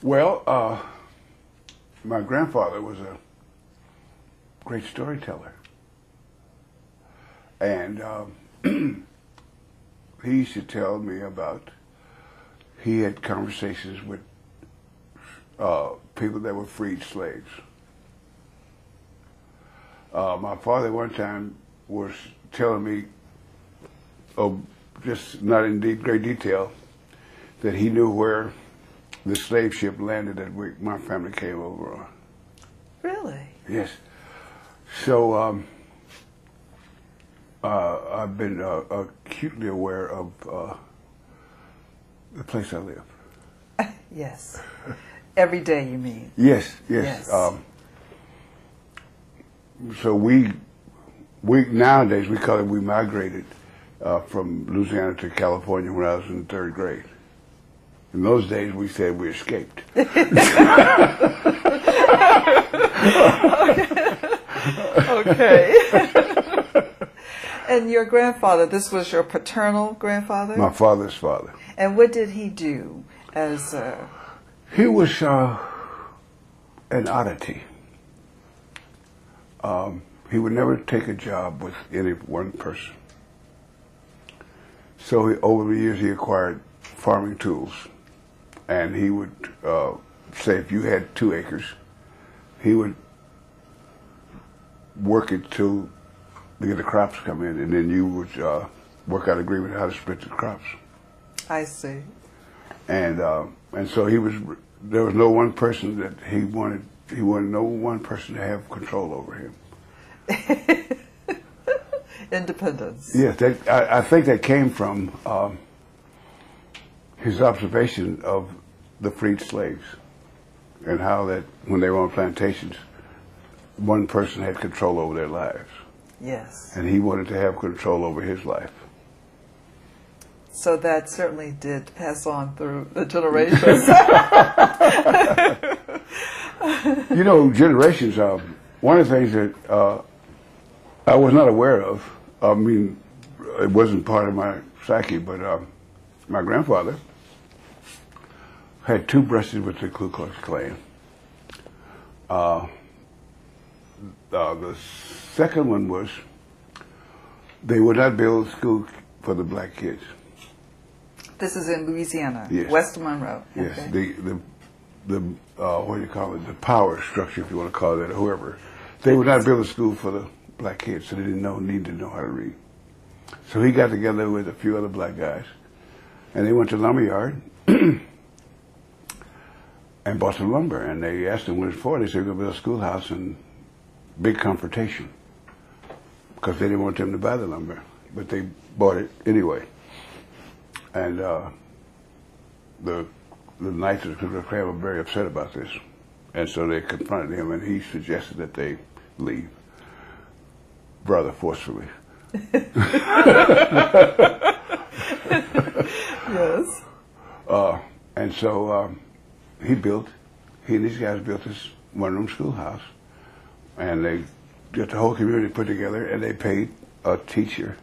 Well, my grandfather was a great storyteller. And he used to tell me about, he had conversations with people that were freed slaves. My father one time was telling me, just not in great detail, that he knew where the slave ship landed that my family came over on. Really? Yes. So I've been acutely aware of the place I live. Yes. Every day, you mean? Yes, yes. So we nowadays we call it we migrated from Louisiana to California when I was in third grade. In those days, we said we escaped. Okay. And your grandfather, this was your paternal grandfather? My father's father. And what did he do as a... He was an oddity. He would never take a job with any one person. So over the years, he acquired farming tools. And he would say if you had 2 acres, he would work it to get the crops come in, and then you would work out an agreement how to split the crops. I see. And so there was no one person that he wanted no one person to have control over him. Independence. Yes, I think that came from his observation of the freed slaves and how that when they were on plantations, one person had control over their lives. Yes. And he wanted to have control over his life. So that certainly did pass on through the generations. You know, generations, one of the things that I was not aware of, I mean, it wasn't part of my psyche, but my grandfather had 2 brushes with the Ku Klux Klan. The second one was they would not build a school for the black kids. This is in Louisiana, Yes. West Monroe. Yes, Okay. the what do you call it? The power structure, if you want to call it, or whoever. They would not build a school for the black kids, so they didn't need to know how to read. So he got together with a few other black guys, and they went to lumberyard and bought some lumber. And they asked them what it's for. They said, we're going to build a schoolhouse, and big confrontation because they didn't want them to buy the lumber, but they bought it anyway. And the Knights of the Ku Klux Klan were very upset about this, and so they confronted him, and he suggested that they leave, rather forcefully. Yes. And so he and these guys built this one-room schoolhouse, and they got the whole community put together, and they paid a teacher,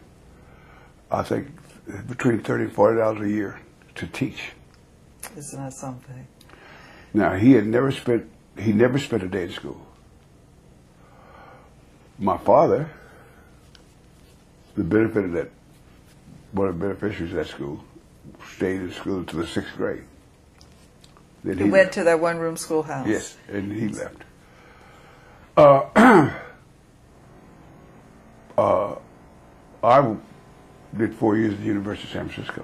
I think, between $30 and $40 a year to teach. Isn't that something? Now, he never spent a day in school. My father, the benefit of that, one of the beneficiaries of that school, stayed in school until the 6th grade. Then he went to that one-room schoolhouse. Yes, and he left. I did 4 years at the University of San Francisco.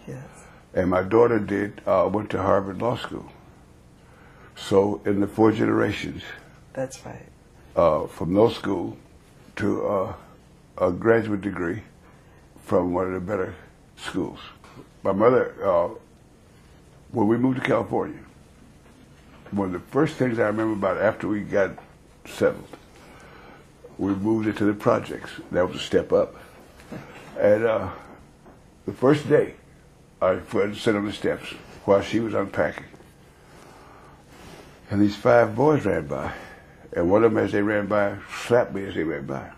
Yes. And my daughter went to Harvard Law School. So in the 4 generations. That's right. From no school to a graduate degree from one of the better schools. My mother, when we moved to California, one of the first things I remember about after we got settled, we moved into the projects. That was a step up. And the first day, I went to sit on the steps while she was unpacking. And these 5 boys ran by. And one of them, as they ran by, slapped me as they ran by.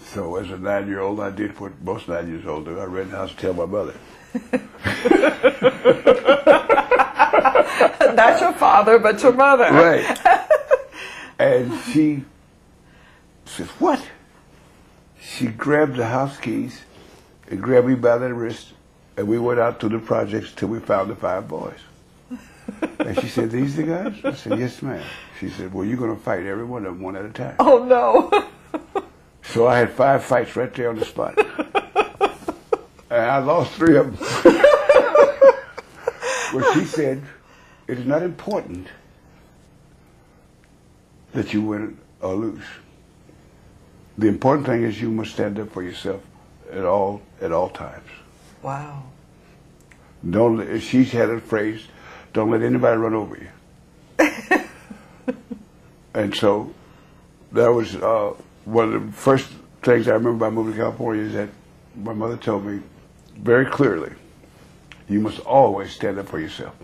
So as a 9-year-old, I did what most 9-years-olds do. I ran in the house to tell my mother. Not your father, but your mother. Right. And she said, "What?" She grabbed the house keys and grabbed me by the wrist, and we went out to the projects till we found the 5 boys. And she said, "These the guys?" I said, "Yes, ma'am." She said, "Well, you're going to fight every one of them one at a time." Oh, no. So I had 5 fights right there on the spot. And I lost 3 of them. Well, she said, "It is not important that you win or lose. The important thing is you must stand up for yourself at all times. Wow. Don't." She had a phrase, "Don't let anybody run over you." And so that was one of the first things I remember about moving to California is that my mother told me very clearly, "You must always stand up for yourself."